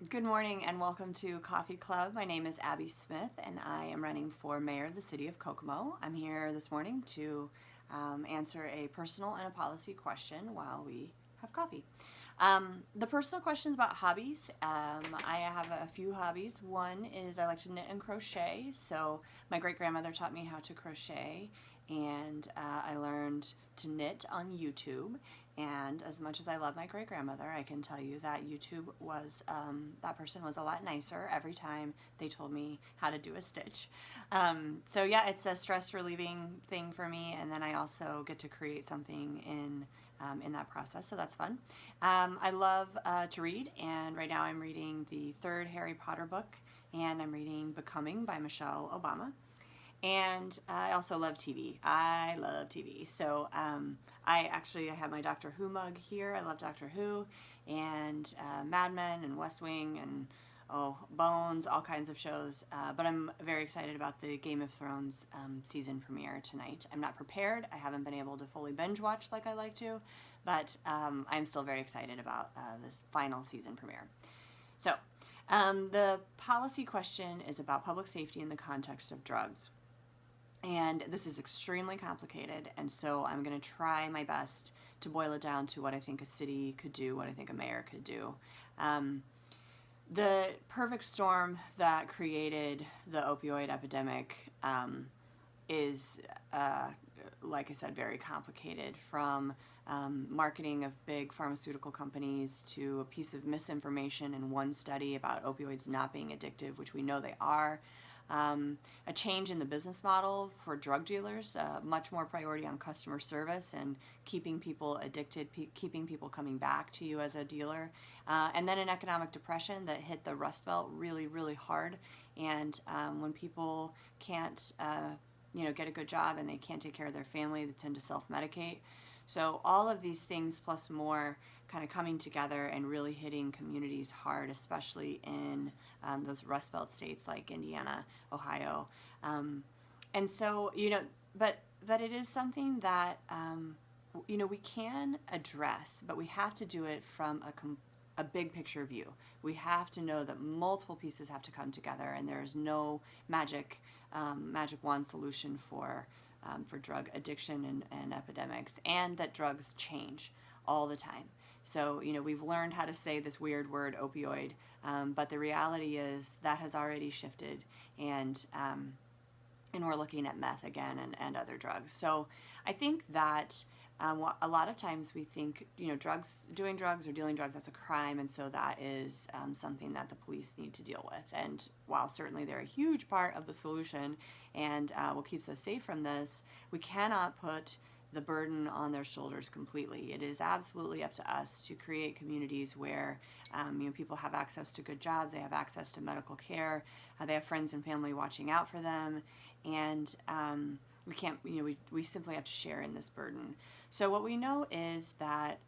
Good morning and welcome to Coffee Club. My name is Abbie Smith and I am running for mayor of the city of Kokomo. I'm here this morning to answer a personal and a policy question while we have coffee. The personal question is about hobbies. I have a few hobbies. One is I like to knit and crochet. So my great-grandmother taught me how to crochet, and I learned to knit on YouTube. And as much as I love my great-grandmother, I can tell you that YouTube was, that person was a lot nicer every time they told me how to do a stitch. So yeah, it's a stress relieving thing for me, and then I also get to create something in that process, so that's fun. I love to read, and right now I'm reading the third Harry Potter book, and I'm reading Becoming by Michelle Obama. And I also love TV. I love TV. So I have my Doctor Who mug here. I love Doctor Who and Mad Men and West Wing and Bones, all kinds of shows. But I'm very excited about the Game of Thrones season premiere tonight. I'm not prepared. I haven't been able to fully binge watch like I like to, but I'm still very excited about this final season premiere. So the policy question is about public safety in the context of drugs. And this is extremely complicated, and so I'm going to try my best to boil it down to what I think a city could do, what I think a mayor could do. The perfect storm that created the opioid epidemic is, like I said, very complicated, from marketing of big pharmaceutical companies to a piece of misinformation in one study about opioids not being addictive, which we know they are. A change in the business model for drug dealers, much more priority on customer service and keeping people addicted, keeping people coming back to you as a dealer, and then an economic depression that hit the Rust Belt really, really hard. And when people can't, get a good job and they can't take care of their family, they tend to self-medicate. So all of these things plus more kind of coming together and really hitting communities hard, especially in those Rust Belt states like Indiana, Ohio. And so, but it is something that, we can address, but we have to do it from a big picture view. We have to know that multiple pieces have to come together, and there's no magic wand solution for drug addiction and epidemics, and that drugs change all the time. So, we've learned how to say this weird word opioid, but the reality is that has already shifted, and we're looking at meth again and other drugs. So I think that a lot of times we think, doing drugs or dealing drugs, that's a crime, and so that is something that the police need to deal with. And while certainly they're a huge part of the solution and what keeps us safe from this, we cannot put the burden on their shoulders completely. It is absolutely up to us to create communities where people have access to good jobs, they have access to medical care, they have friends and family watching out for them, and we can't, we simply have to share in this burden. So what we know is that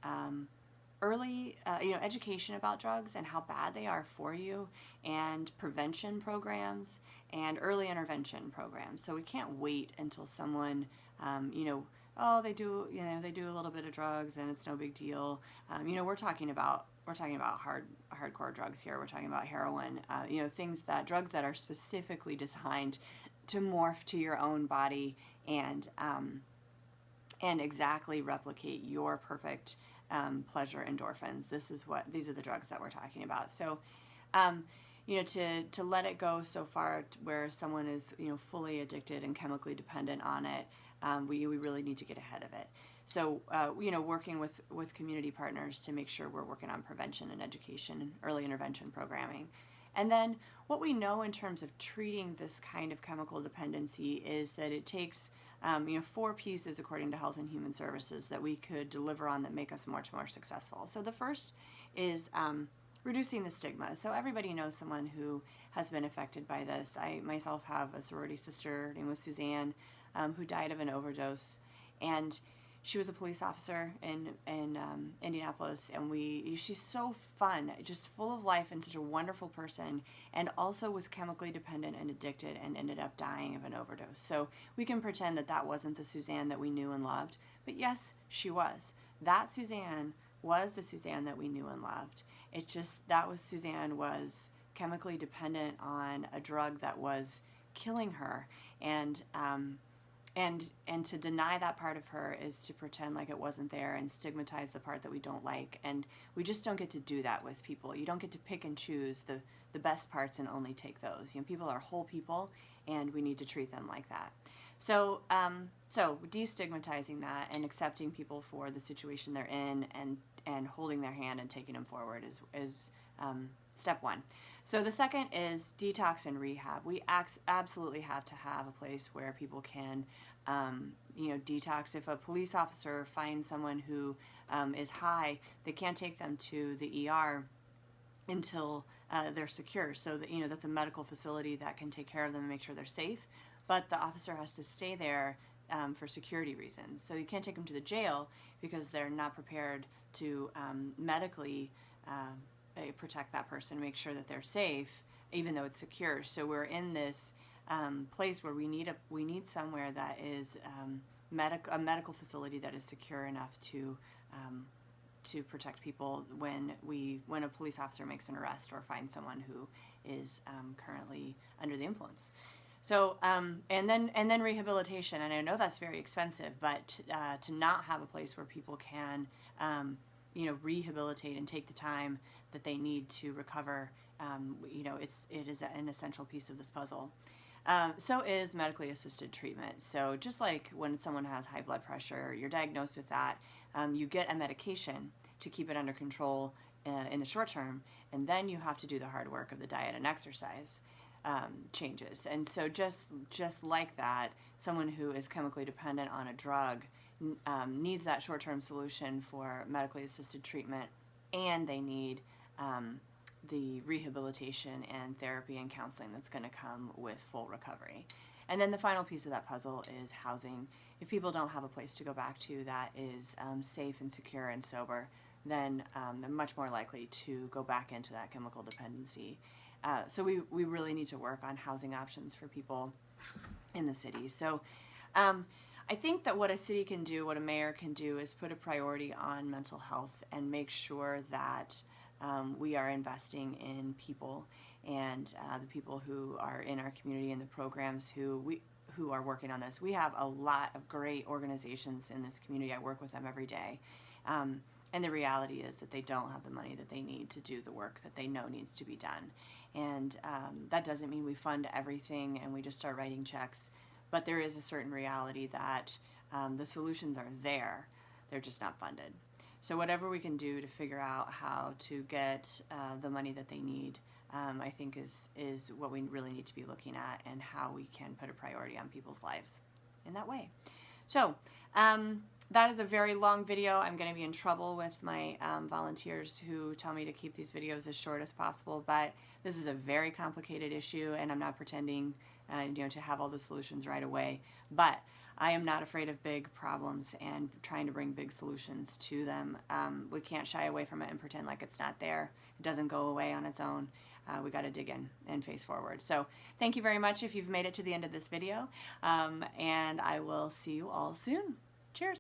early, education about drugs and how bad they are for you, and prevention programs and early intervention programs. So we can't wait until someone, they do a little bit of drugs and it's no big deal. We're talking about hardcore drugs here. We're talking about heroin, drugs that are specifically designed to morph to your own body and exactly replicate your perfect pleasure endorphins. These are the drugs that we're talking about. So, to let it go so far where someone is, fully addicted and chemically dependent on it, we really need to get ahead of it. So, working with community partners to make sure we're working on prevention and education and early intervention programming. And then what we know in terms of treating this kind of chemical dependency is that it takes 4 pieces, according to Health and Human Services, that we could deliver on that make us much more successful. So the first is reducing the stigma. So everybody knows someone who has been affected by this. I myself have a sorority sister, her name was Suzanne, who died of an overdose, and she was a police officer in Indianapolis, and she's so fun, just full of life and such a wonderful person, and also was chemically dependent and addicted and ended up dying of an overdose. So we can pretend that wasn't the Suzanne that we knew and loved, but yes, she was. That Suzanne was the Suzanne that we knew and loved. Suzanne was chemically dependent on a drug that was killing her, and to deny that part of her is to pretend like it wasn't there and stigmatize the part that we don't like. And we just don't get to do that with people. You don't get to pick and choose the best parts and only take those. You know, people are whole people, and we need to treat them like that. So destigmatizing that and accepting people for the situation they're in, and holding their hand and taking them forward is step one. So the second is detox and rehab. We absolutely have to have a place where people can, detox. If a police officer finds someone who is high, they can't take them to the ER until they're secure. So that, that's a medical facility that can take care of them and make sure they're safe. But the officer has to stay there for security reasons. So you can't take them to the jail because they're not prepared to medically protect that person, make sure that they're safe, even though it's secure. So we're in this place where we need somewhere that is a medical facility that is secure enough to protect people when a police officer makes an arrest or finds someone who is currently under the influence. So and then rehabilitation, and I know that's very expensive, but to not have a place where people can rehabilitate and take the time that they need to recover, it is an essential piece of this puzzle. So is medically assisted treatment. So just like when someone has high blood pressure, you're diagnosed with that, you get a medication to keep it under control in the short term, and then you have to do the hard work of the diet and exercise changes. And so just like that, someone who is chemically dependent on a drug needs that short-term solution for medically assisted treatment, and they need the rehabilitation and therapy and counseling that's going to come with full recovery. And then the final piece of that puzzle is housing. If people don't have a place to go back to that is safe and secure and sober, then they're much more likely to go back into that chemical dependency. So we really need to work on housing options for people in the city. So I think that what a city can do, what a mayor can do, is put a priority on mental health and make sure that we are investing in people, and the people who are in our community and the programs who are working on this. We have a lot of great organizations in this community. I work with them every day. And the reality is that they don't have the money that they need to do the work that they know needs to be done. And that doesn't mean we fund everything and we just start writing checks, but there is a certain reality that the solutions are there, they're just not funded. So whatever we can do to figure out how to get the money that they need, I think is what we really need to be looking at, and how we can put a priority on people's lives in that way. So that is a very long video. I'm going to be in trouble with my volunteers who tell me to keep these videos as short as possible, but this is a very complicated issue, and I'm not pretending to have all the solutions right away. But I am not afraid of big problems and trying to bring big solutions to them. We can't shy away from it and pretend like it's not there. It doesn't go away on its own. We got to dig in and face forward. So thank you very much if you've made it to the end of this video, and I will see you all soon. Cheers.